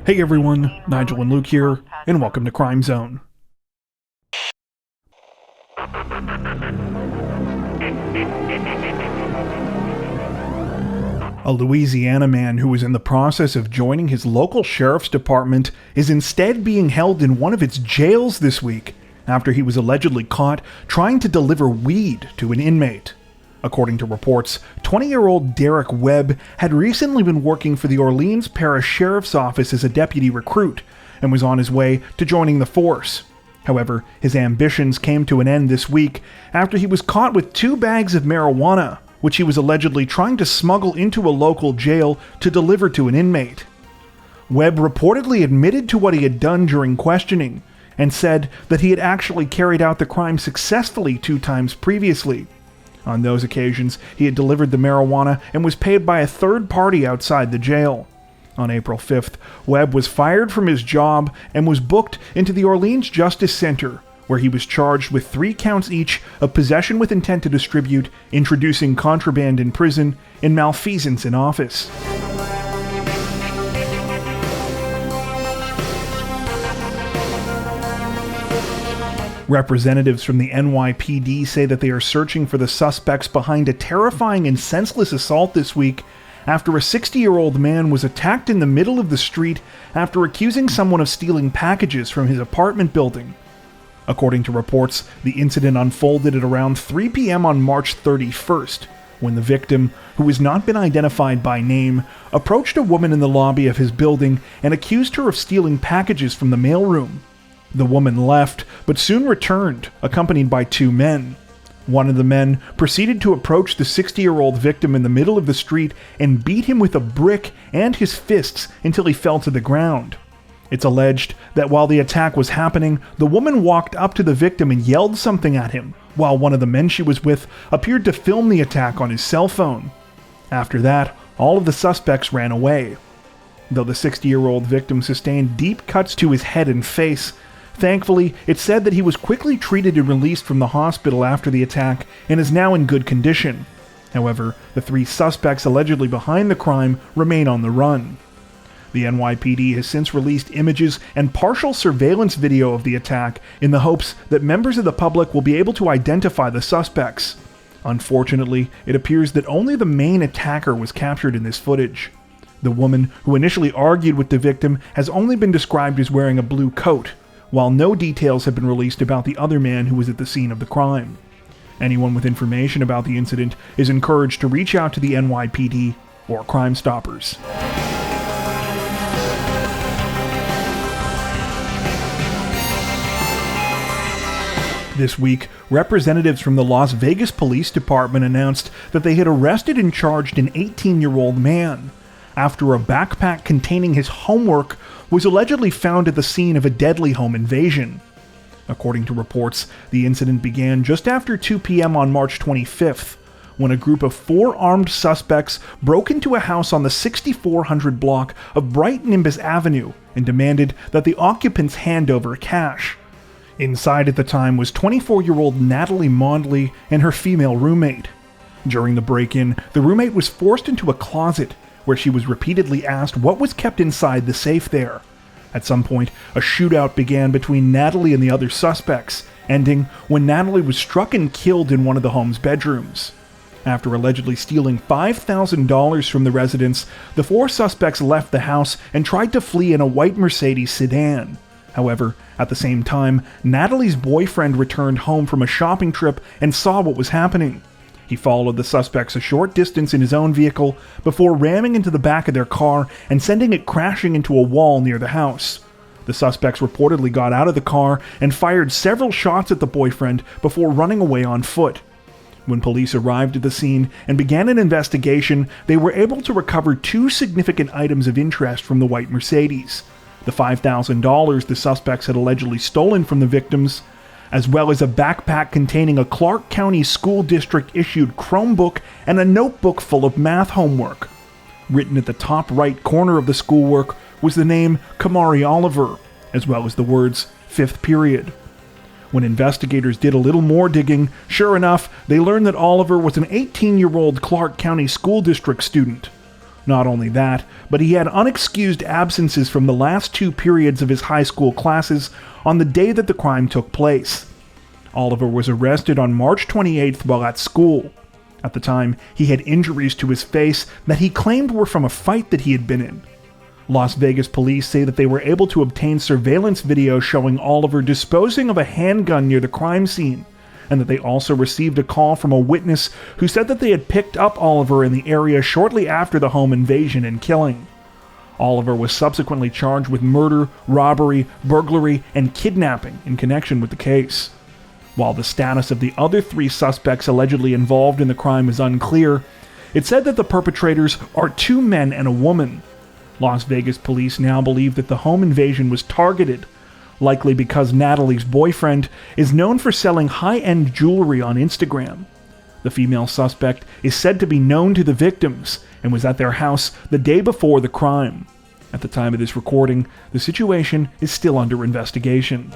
Hey everyone, Nigel and Luke here, and welcome to Crime Zone. A Louisiana man who was in the process of joining his local sheriff's department is instead being held in one of its jails this week after he was allegedly caught trying to deliver weed to an inmate. According to reports, 20-year-old Derek Webb had recently been working for the Orleans Parish Sheriff's Office as a deputy recruit and was on his way to joining the force. However, his ambitions came to an end this week after he was caught with 2 bags of marijuana, which he was allegedly trying to smuggle into a local jail to deliver to an inmate. Webb reportedly admitted to what he had done during questioning and said that he had actually carried out the crime successfully 2 times previously. On those occasions, he had delivered the marijuana and was paid by a third party outside the jail. On April 5th, Webb was fired from his job and was booked into the Orleans Justice Center, where he was charged with 3 counts each of possession with intent to distribute, introducing contraband in prison, and malfeasance in office. Representatives from the NYPD say that they are searching for the suspects behind a terrifying and senseless assault this week after a 60-year-old man was attacked in the middle of the street after accusing someone of stealing packages from his apartment building. According to reports, the incident unfolded at around 3 p.m. on March 31st, when the victim, who has not been identified by name, approached a woman in the lobby of his building and accused her of stealing packages from the mailroom. The woman left, but soon returned, accompanied by 2 men. One of the men proceeded to approach the 60-year-old victim in the middle of the street and beat him with a brick and his fists until he fell to the ground. It's alleged that while the attack was happening, the woman walked up to the victim and yelled something at him, while one of the men she was with appeared to film the attack on his cell phone. After that, all of the suspects ran away. Though the 60-year-old victim sustained deep cuts to his head and face, thankfully, it's said that he was quickly treated and released from the hospital after the attack and is now in good condition. However, the 3 suspects allegedly behind the crime remain on the run. The NYPD has since released images and partial surveillance video of the attack in the hopes that members of the public will be able to identify the suspects. Unfortunately, it appears that only the main attacker was captured in this footage. The woman who initially argued with the victim has only been described as wearing a blue coat, while no details have been released about the other man who was at the scene of the crime. Anyone with information about the incident is encouraged to reach out to the NYPD or Crime Stoppers. This week, representatives from the Las Vegas Police Department announced that they had arrested and charged an 18-year-old man after a backpack containing his homework was allegedly found at the scene of a deadly home invasion. According to reports, the incident began just after 2 p.m. on March 25th, when a group of 4 armed suspects broke into a house on the 6400 block of Bright Nimbus Avenue and demanded that the occupants hand over cash. Inside at the time was 24-year-old Natalie Mondley and her female roommate. During the break-in, the roommate was forced into a closet, where she was repeatedly asked what was kept inside the safe there. At some point, a shootout began between Natalie and the other suspects, ending when Natalie was struck and killed in one of the home's bedrooms. After allegedly stealing $5,000 from the residence, the 4 suspects left the house and tried to flee in a white Mercedes sedan. However, at the same time, Natalie's boyfriend returned home from a shopping trip and saw what was happening. He followed the suspects a short distance in his own vehicle before ramming into the back of their car and sending it crashing into a wall near the house. The suspects reportedly got out of the car and fired several shots at the boyfriend before running away on foot. When police arrived at the scene and began an investigation, they were able to recover 2 significant items of interest from the white Mercedes: the $5,000 the suspects had allegedly stolen from the victims, as well as a backpack containing a Clark County School District-issued Chromebook and a notebook full of math homework. Written at the top right corner of the schoolwork was the name Kamari Oliver, as well as the words 5th period. When investigators did a little more digging, sure enough, they learned that Oliver was an 18-year-old Clark County School District student. Not only that, but he had unexcused absences from the last 2 periods of his high school classes on the day that the crime took place. Oliver was arrested on March 28th while at school. At the time, he had injuries to his face that he claimed were from a fight that he had been in. Las Vegas police say that they were able to obtain surveillance video showing Oliver disposing of a handgun near the crime scene, and that they also received a call from a witness who said that they had picked up Oliver in the area shortly after the home invasion and killing. Oliver was subsequently charged with murder, robbery, burglary, and kidnapping in connection with the case. While the status of the other 3 suspects allegedly involved in the crime is unclear, it's said that the perpetrators are 2 men and a woman. Las Vegas police now believe that the home invasion was targeted, likely because Natalie's boyfriend is known for selling high-end jewelry on Instagram. The female suspect is said to be known to the victims and was at their house the day before the crime. At the time of this recording, the situation is still under investigation.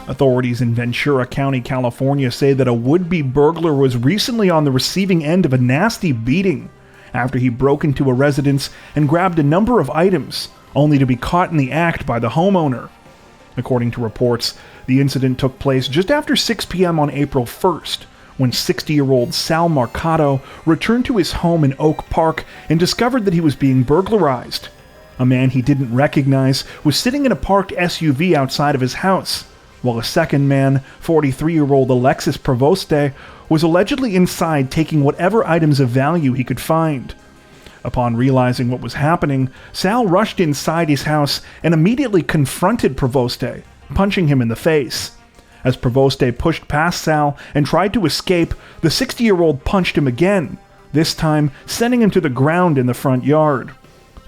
Authorities in Ventura County, California say that a would-be burglar was recently on the receiving end of a nasty beating after he broke into a residence and grabbed a number of items, only to be caught in the act by the homeowner. According to reports, the incident took place just after 6 p.m. on April 1st, when 60-year-old Sal Marcato returned to his home in Oak Park and discovered that he was being burglarized. A man he didn't recognize was sitting in a parked SUV outside of his house, while a second man, 43-year-old Alexis Provoste, was allegedly inside taking whatever items of value he could find. Upon realizing what was happening, Sal rushed inside his house and immediately confronted Provoste, punching him in the face. As Provoste pushed past Sal and tried to escape, the 60-year-old punched him again, this time sending him to the ground in the front yard.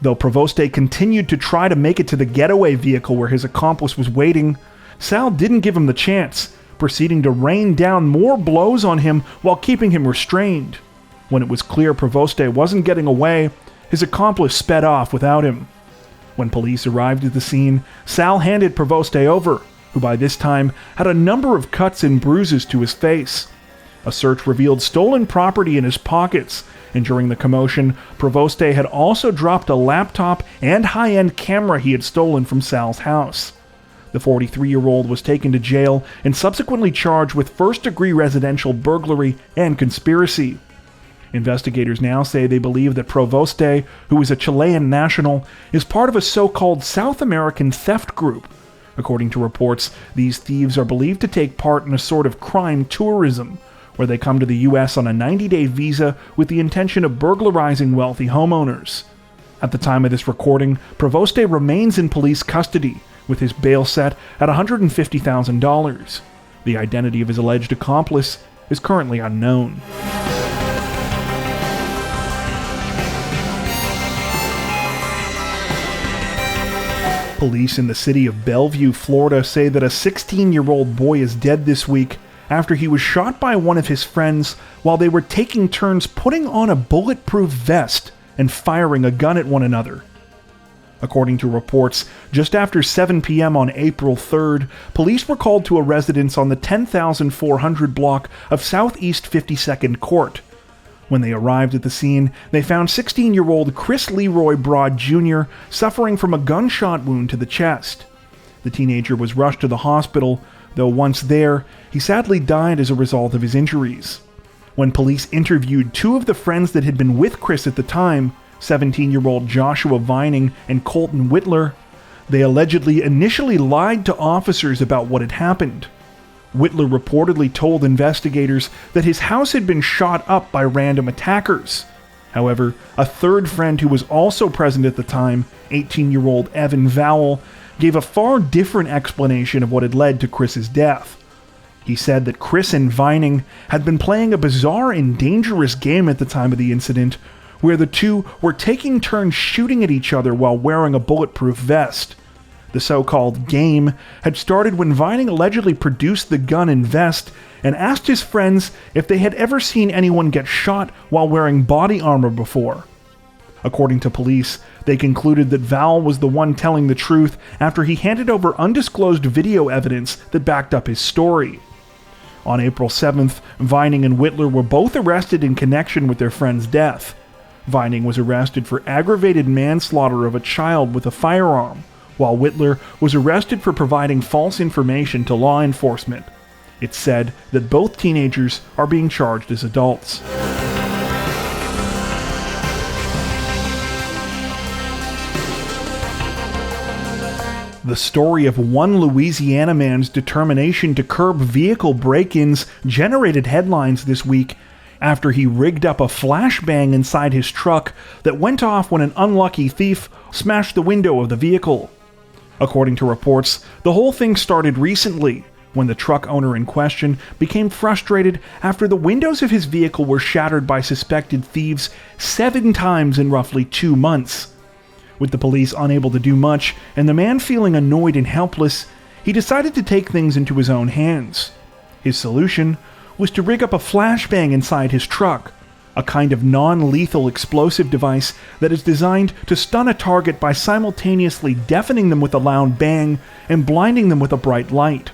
Though Provoste continued to try to make it to the getaway vehicle where his accomplice was waiting, Sal didn't give him the chance, proceeding to rain down more blows on him while keeping him restrained. When it was clear Provoste wasn't getting away, his accomplice sped off without him. When police arrived at the scene, Sal handed Provoste over, who by this time had a number of cuts and bruises to his face. A search revealed stolen property in his pockets, and during the commotion, Provoste had also dropped a laptop and high-end camera he had stolen from Sal's house. The 43-year-old was taken to jail and subsequently charged with first-degree residential burglary and conspiracy. Investigators now say they believe that Provoste, who is a Chilean national, is part of a so-called South American theft group. According to reports, these thieves are believed to take part in a sort of crime tourism, where they come to the U.S. on a 90-day visa with the intention of burglarizing wealthy homeowners. At the time of this recording, Provoste remains in police custody, with his bail set at $150,000. The identity of his alleged accomplice is currently unknown. Police in the city of Bellevue, Florida say that a 16-year-old boy is dead this week after he was shot by one of his friends while they were taking turns putting on a bulletproof vest and firing a gun at one another. According to reports, just after 7 p.m. on April 3rd, police were called to a residence on the 10,400 block of Southeast 52nd Court. When they arrived at the scene, they found 16-year-old Chris Leroy Broad Jr. suffering from a gunshot wound to the chest. The teenager was rushed to the hospital, though once there, he sadly died as a result of his injuries. When police interviewed 2 of the friends that had been with Chris at the time, 17-year-old Joshua Vining and Colton Whitler, they allegedly initially lied to officers about what had happened. Whitler reportedly told investigators that his house had been shot up by random attackers. However, a third friend who was also present at the time, 18-year-old Evan Vowell, gave a far different explanation of what had led to Chris's death. He said that Chris and Vining had been playing a bizarre and dangerous game at the time of the incident, where the two were taking turns shooting at each other while wearing a bulletproof vest. The so-called game had started when Vining allegedly produced the gun and vest and asked his friends if they had ever seen anyone get shot while wearing body armor before. According to police, they concluded that Val was the one telling the truth after he handed over undisclosed video evidence that backed up his story. On April 7th, Vining and Whitler were both arrested in connection with their friend's death. Vining was arrested for aggravated manslaughter of a child with a firearm, while Whitler was arrested for providing false information to law enforcement. It's said that both teenagers are being charged as adults. The story of one Louisiana man's determination to curb vehicle break-ins generated headlines this week after he rigged up a flashbang inside his truck that went off when an unlucky thief smashed the window of the vehicle. According to reports, the whole thing started recently, when the truck owner in question became frustrated after the windows of his vehicle were shattered by suspected thieves 7 times in roughly 2 months. With the police unable to do much and the man feeling annoyed and helpless, he decided to take things into his own hands. His solution was to rig up a flashbang inside his truck, a kind of non-lethal explosive device that is designed to stun a target by simultaneously deafening them with a loud bang and blinding them with a bright light.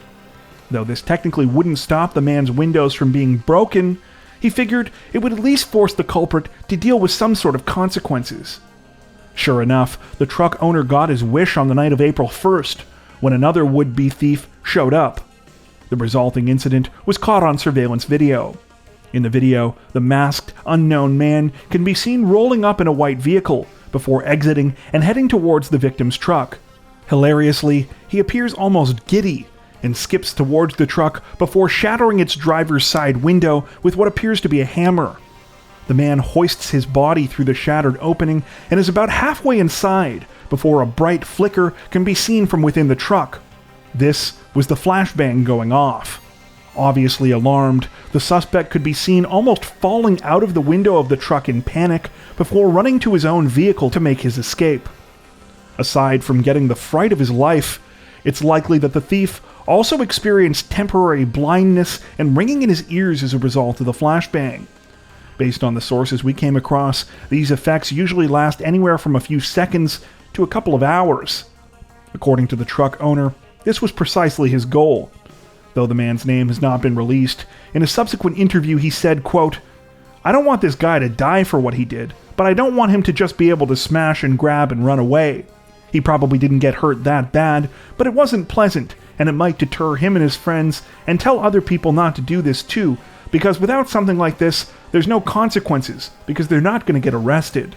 Though this technically wouldn't stop the man's windows from being broken, he figured it would at least force the culprit to deal with some sort of consequences. Sure enough, the truck owner got his wish on the night of April 1st, when another would-be thief showed up. The resulting incident was caught on surveillance video. In the video, the masked, unknown man can be seen rolling up in a white vehicle before exiting and heading towards the victim's truck. Hilariously, he appears almost giddy and skips towards the truck before shattering its driver's side window with what appears to be a hammer. The man hoists his body through the shattered opening and is about halfway inside before a bright flicker can be seen from within the truck. This was the flashbang going off. Obviously alarmed, the suspect could be seen almost falling out of the window of the truck in panic before running to his own vehicle to make his escape. Aside from getting the fright of his life, it's likely that the thief also experienced temporary blindness and ringing in his ears as a result of the flashbang. Based on the sources we came across, these effects usually last anywhere from a few seconds to a couple of hours. According to the truck owner, this was precisely his goal. Though the man's name has not been released, in a subsequent interview he said, quote, "I don't want this guy to die for what he did, but I don't want him to just be able to smash and grab and run away. He probably didn't get hurt that bad, but it wasn't pleasant, and it might deter him and his friends and tell other people not to do this too, because without something like this, there's no consequences, because they're not going to get arrested."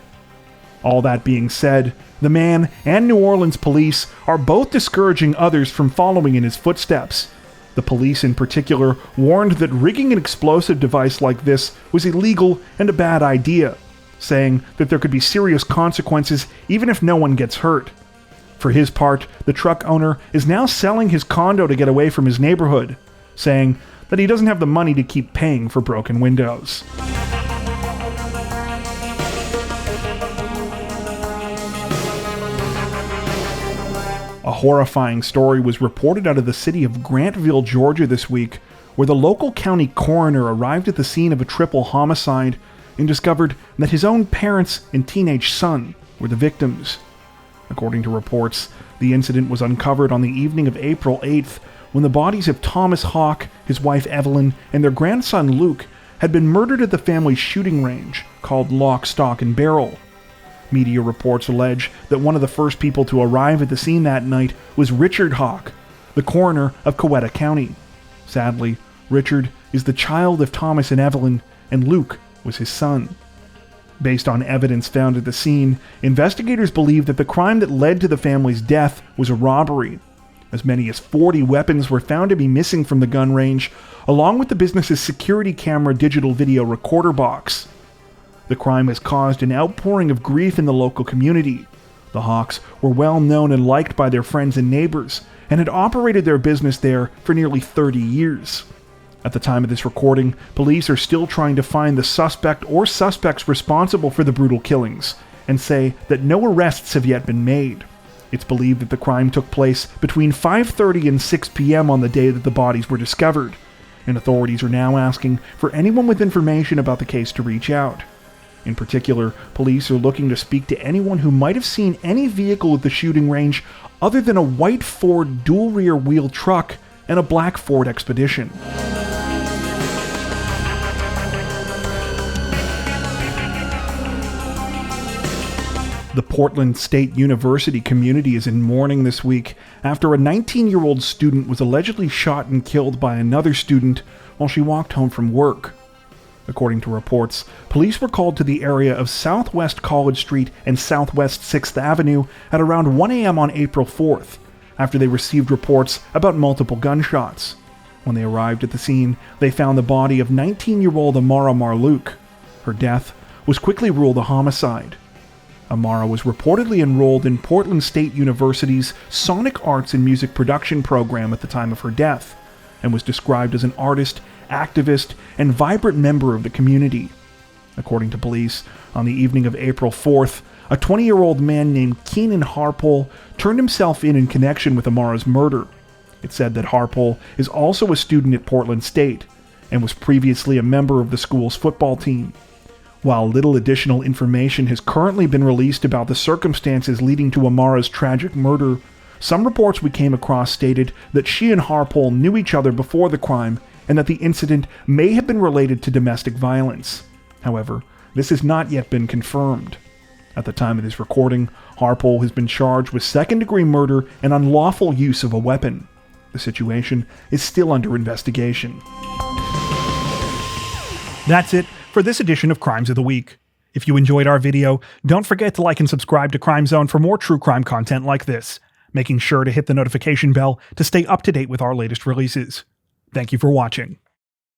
All that being said, the man and New Orleans police are both discouraging others from following in his footsteps. The police in particular warned that rigging an explosive device like this was illegal and a bad idea, saying that there could be serious consequences even if no one gets hurt. For his part, the truck owner is now selling his condo to get away from his neighborhood, saying that he doesn't have the money to keep paying for broken windows. A horrifying story was reported out of the city of Grantville, Georgia this week, where the local county coroner arrived at the scene of a triple homicide and discovered that his own parents and teenage son were the victims. According to reports, the incident was uncovered on the evening of April 8th when the bodies of Thomas Hawk, his wife Evelyn, and their grandson Luke had been murdered at the family's shooting range called Lock, Stock, and Barrel. Media reports allege that one of the first people to arrive at the scene that night was Richard Hawk, the coroner of Coweta County. Sadly, Richard is the child of Thomas and Evelyn, and Luke was his son. Based on evidence found at the scene, investigators believe that the crime that led to the family's death was a robbery. As many as 40 weapons were found to be missing from the gun range, along with the business's security camera digital video recorder box. The crime has caused an outpouring of grief in the local community. The Hawks were well known and liked by their friends and neighbors, and had operated their business there for nearly 30 years. At the time of this recording, police are still trying to find the suspect or suspects responsible for the brutal killings, and say that no arrests have yet been made. It's believed that the crime took place between 5:30 and 6 p.m. on the day that the bodies were discovered, and authorities are now asking for anyone with information about the case to reach out. In particular, police are looking to speak to anyone who might have seen any vehicle at the shooting range other than a white Ford dual rear wheel truck and a black Ford Expedition. The Portland State University community is in mourning this week after a 19-year-old student was allegedly shot and killed by another student while she walked home from work. According to reports, police were called to the area of Southwest College Street and Southwest 6th Avenue at around 1 a.m. on April 4th, after they received reports about multiple gunshots. When they arrived at the scene, they found the body of 19-year-old Amara Marluke. Her death was quickly ruled a homicide. Amara was reportedly enrolled in Portland State University's Sonic Arts and Music Production program at the time of her death, and was described as an artist, activist, and vibrant member of the community. According to police, on the evening of April 4th, a 20-year-old man named Keenan Harpole turned himself in connection with Amara's murder. It said that Harpole is also a student at Portland State, and was previously a member of the school's football team. While little additional information has currently been released about the circumstances leading to Amara's tragic murder, some reports we came across stated that she and Harpole knew each other before the crime and that the incident may have been related to domestic violence. However, this has not yet been confirmed. At the time of this recording, Harpole has been charged with second-degree murder and unlawful use of a weapon. The situation is still under investigation. That's it for this edition of Crimes of the Week. If you enjoyed our video, don't forget to like and subscribe to Crime Zone for more true crime content like this, making sure to hit the notification bell to stay up to date with our latest releases. Thank you for watching.